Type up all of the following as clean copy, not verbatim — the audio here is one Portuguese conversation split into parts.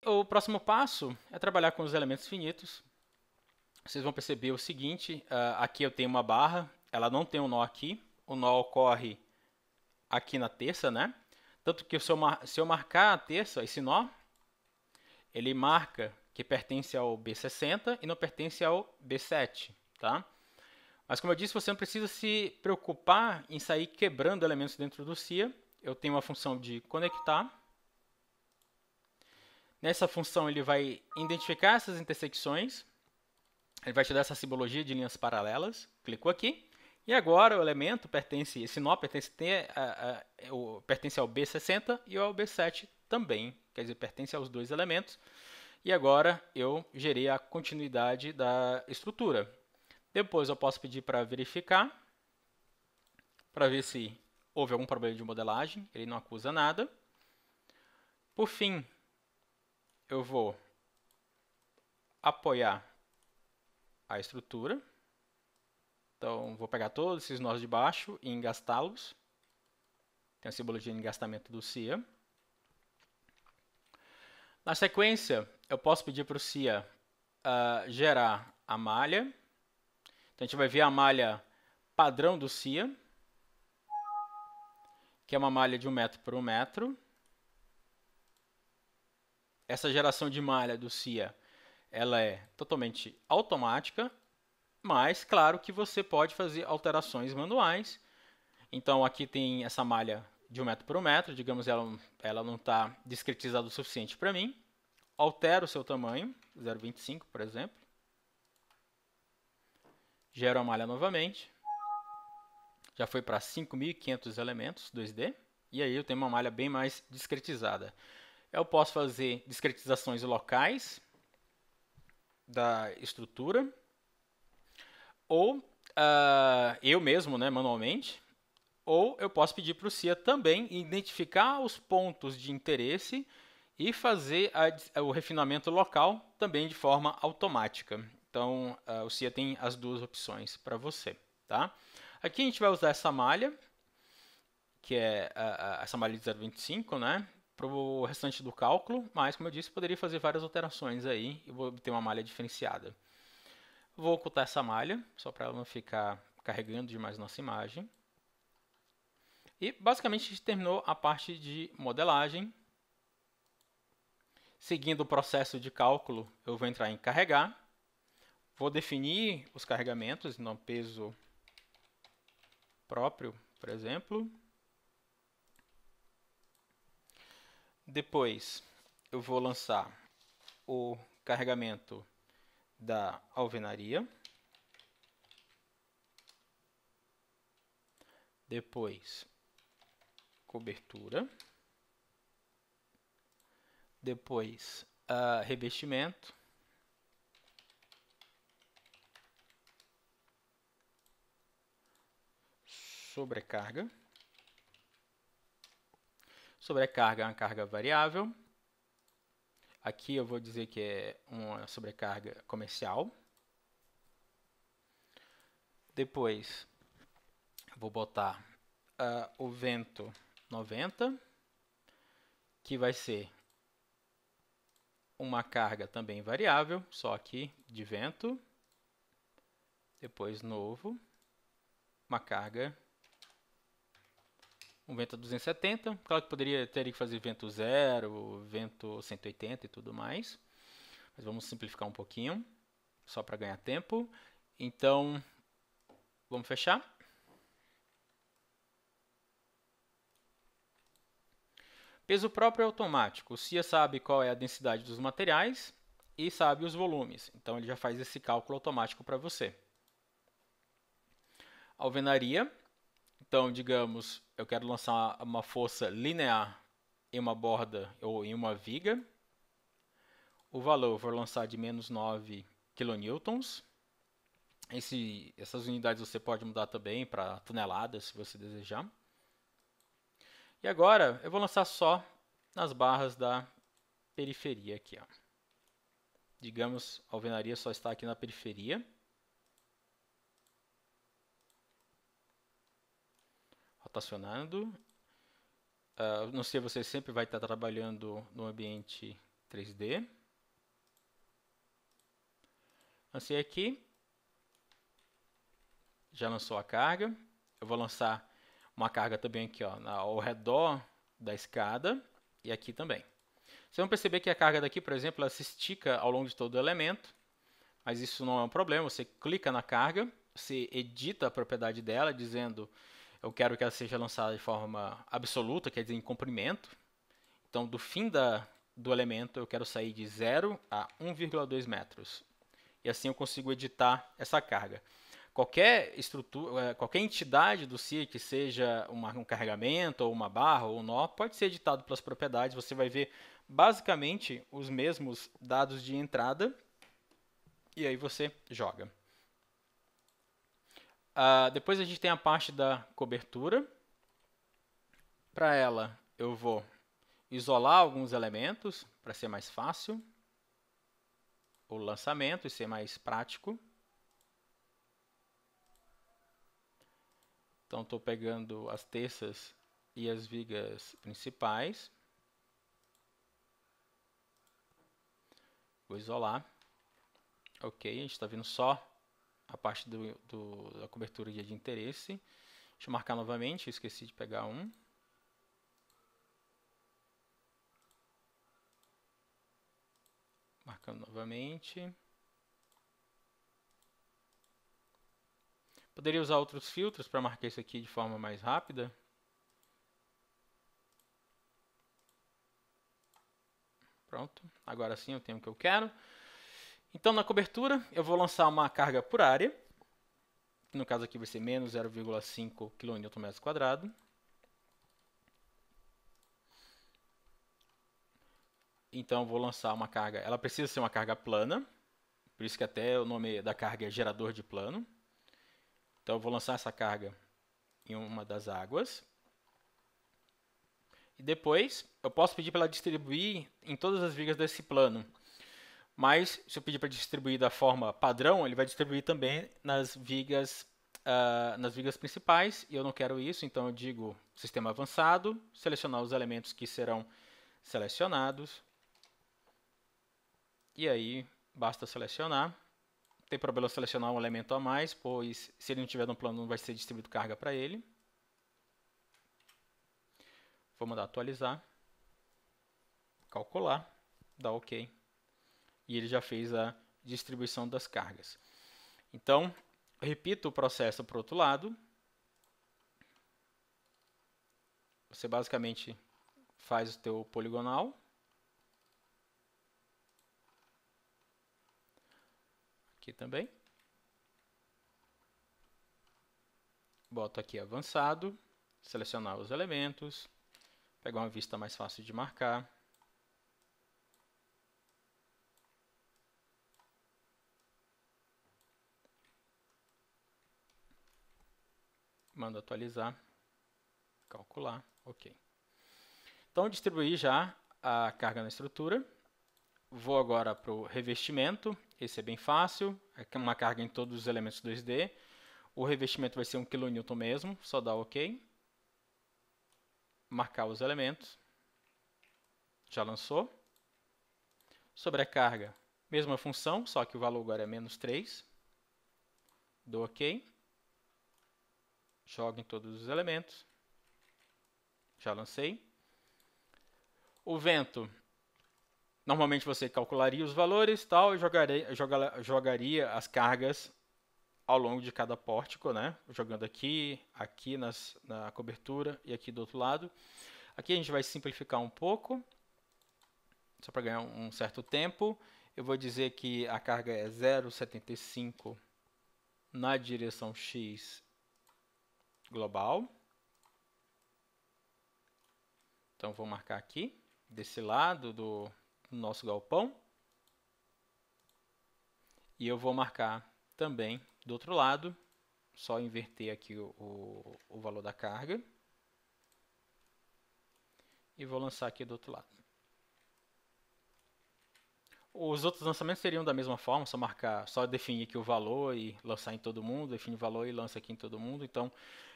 o próximo passo é trabalhar com os elementos finitos. Vocês vão perceber o seguinte, aqui eu tenho uma barra, ela não tem um nó aqui, o nó ocorre aqui na terça, né? Tanto que se eu marcar a terça, esse nó, ele marca que pertence ao B60 e não pertence ao B7, tá? Mas como eu disse, você não precisa se preocupar em sair quebrando elementos dentro do CIA. Eu tenho uma função de conectar. Nessa função ele vai identificar essas intersecções. Ele vai te dar essa simbologia de linhas paralelas. Clicou aqui. E agora o elemento pertence, esse nó pertence ao B60 e ao B7 também. Quer dizer, pertence aos dois elementos. E agora eu gerei a continuidade da estrutura. Depois eu posso pedir para verificar, para ver se houve algum problema de modelagem. Ele não acusa nada. Por fim, eu vou apoiar a estrutura. Então, vou pegar todos esses nós de baixo e engastá-los. Tem a simbologia de engastamento do CIA. Na sequência, eu posso pedir para o CIA gerar a malha. Então, a gente vai ver a malha padrão do CIA, que é uma malha de 1 metro por 1 metro. Essa geração de malha do CIA ela é totalmente automática, mas claro que você pode fazer alterações manuais. Então aqui tem essa malha de 1 metro por 1 metro, digamos ela não está discretizada o suficiente para mim. Altero o seu tamanho, 0,25 por exemplo. Gero a malha novamente. Já foi para 5.500 elementos 2D. E aí eu tenho uma malha bem mais discretizada. Eu posso fazer discretizações locais da estrutura. Ou eu mesmo, né, manualmente. Ou eu posso pedir para o CIA também identificar os pontos de interesse e fazer o refinamento local também de forma automática. Então, o CIA tem as duas opções para você. Tá? Aqui a gente vai usar essa malha, que é essa malha de 0,25, né, para o restante do cálculo, mas, como eu disse, poderia fazer várias alterações aí e vou obter uma malha diferenciada. Vou ocultar essa malha, só para ela não ficar carregando demais nossa imagem. E, basicamente, a gente terminou a parte de modelagem. Seguindo o processo de cálculo, eu vou entrar em carregar. Vou definir os carregamentos, então peso próprio, por exemplo. Depois, eu vou lançar o carregamento da alvenaria. Depois, cobertura. Depois, revestimento. Sobrecarga. Sobrecarga é uma carga variável. Aqui eu vou dizer que é uma sobrecarga comercial. Depois, vou botar o vento 90, que vai ser uma carga também variável, só aqui de vento. Depois, novo, uma carga, um vento a 270. Claro que teria que fazer vento 0, vento 180 e tudo mais. Mas vamos simplificar um pouquinho, só para ganhar tempo. Então, vamos fechar. Peso próprio é automático. O CIA sabe qual é a densidade dos materiais e sabe os volumes. Então, ele já faz esse cálculo automático para você. Alvenaria. Então, digamos, eu quero lançar uma força linear em uma borda ou em uma viga. O valor eu vou lançar de menos 9 kN. Essas unidades você pode mudar também para toneladas, se você desejar. E agora eu vou lançar só nas barras da periferia aqui. Ó. Digamos, a alvenaria só está aqui na periferia. Rotacionando. Não sei, você sempre vai estar trabalhando no ambiente 3D. Lancei aqui. Já lançou a carga. Eu vou lançar uma carga também aqui, ó, ao redor da escada e aqui também. Vocês vão perceber que a carga daqui, por exemplo, ela se estica ao longo de todo o elemento, mas isso não é um problema. Você clica na carga, você edita a propriedade dela, dizendo eu quero que ela seja lançada de forma absoluta, quer dizer, em comprimento. Então, do fim do elemento, eu quero sair de 0 a 1,2 metros. E assim eu consigo editar essa carga. Qualquer estrutura, qualquer entidade do C, que seja um carregamento, ou uma barra, ou um nó, pode ser editado pelas propriedades. Você vai ver basicamente os mesmos dados de entrada e aí você joga. Depois a gente tem a parte da cobertura. Para ela, eu vou isolar alguns elementos para ser mais fácil o lançamento e ser mais prático. Então, estou pegando as terças e as vigas principais. Vou isolar. Ok, a gente está vendo só a parte da cobertura de interesse. Deixa eu marcar novamente, esqueci de pegar um. Marcando novamente. Poderia usar outros filtros para marcar isso aqui de forma mais rápida. Pronto, agora sim eu tenho o que eu quero. Então, na cobertura, eu vou lançar uma carga por área. No caso aqui vai ser menos 0,5 kN². Então, eu vou lançar uma carga. Ela precisa ser uma carga plana. Por isso que até o nome da carga é gerador de plano. Então, eu vou lançar essa carga em uma das águas. E depois, eu posso pedir para ela distribuir em todas as vigas desse plano. Mas, se eu pedir para distribuir da forma padrão, ele vai distribuir também nas vigas principais. E eu não quero isso, então eu digo sistema avançado, selecionar os elementos que serão selecionados. E aí, basta selecionar. Não tem problema selecionar um elemento a mais, pois se ele não tiver no plano, não vai ser distribuído carga para ele. Vou mandar atualizar, calcular, dar OK. E ele já fez a distribuição das cargas. Então, repito o processo para o outro lado. Você basicamente faz o teu poligonal. Aqui também. Boto aqui avançado, selecionar os elementos, pegar uma vista mais fácil de marcar. Mando atualizar, calcular, OK. Então, distribuí já a carga na estrutura. Vou agora para o revestimento. Esse é bem fácil, é uma carga em todos os elementos 2D. O revestimento vai ser 1 kN mesmo, só dá OK. Marcar os elementos. Já lançou. Sobrecarga, mesma função, só que o valor agora é -3. Dou OK. Jogo em todos os elementos. Já lancei. O vento, normalmente você calcularia os valores tal, e jogaria as cargas ao longo de cada pórtico, né? Jogando aqui, aqui na cobertura e aqui do outro lado. Aqui a gente vai simplificar um pouco, só para ganhar um certo tempo. Eu vou dizer que a carga é 0,75 na direção X global. Então, vou marcar aqui, desse lado do nosso galpão. E eu vou marcar também do outro lado, só inverter aqui o valor da carga. E vou lançar aqui do outro lado. Os outros lançamentos seriam da mesma forma, só definir aqui o valor e lançar em todo mundo, define o valor e lança aqui em todo mundo. Então,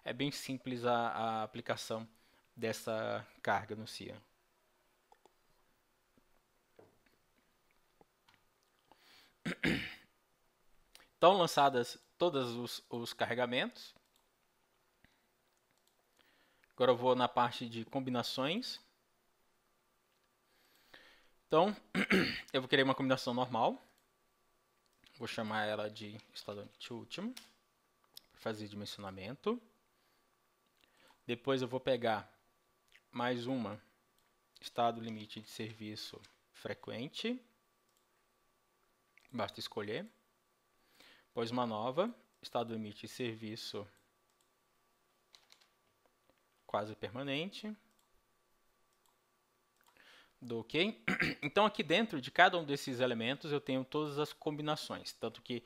é bem simples a aplicação dessa carga no Cian. Estão lançadas todos os carregamentos. Agora eu vou na parte de combinações. Então, eu vou querer uma combinação normal. Vou chamar ela de estado limite último, para fazer dimensionamento. Depois eu vou pegar mais uma estado limite de serviço frequente. Basta escolher. Depois uma nova, estado limite de serviço quase permanente. Do OK. Então aqui dentro de cada um desses elementos eu tenho todas as combinações. Tanto que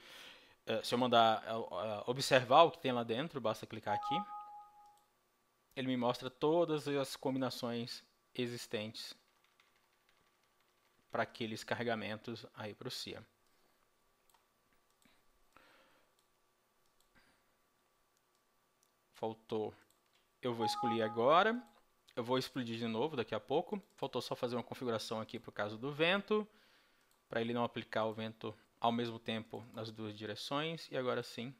se eu mandar observar o que tem lá dentro, basta clicar aqui. Ele me mostra todas as combinações existentes para aqueles carregamentos aí para o CIA. Faltou, eu vou excluir agora. Eu vou explodir de novo daqui a pouco. Faltou só fazer uma configuração aqui para o caso do vento, para ele não aplicar o vento ao mesmo tempo nas duas direções. E agora sim,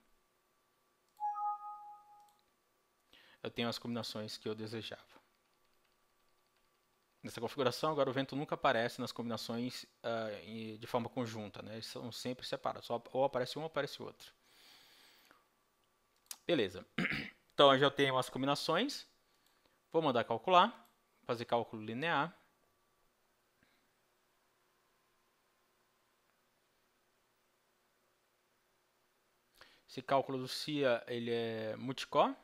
eu tenho as combinações que eu desejava. Nessa configuração, agora o vento nunca aparece nas combinações de forma conjunta, né? Eles são sempre separados, ou aparece um ou aparece o outro. Beleza. Então eu já tenho as combinações. Vou mandar calcular, fazer cálculo linear. Esse cálculo do CIA ele é multicore.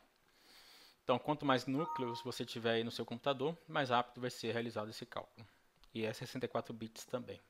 Então, quanto mais núcleos você tiver aí no seu computador, mais rápido vai ser realizado esse cálculo. E é 64 bits também.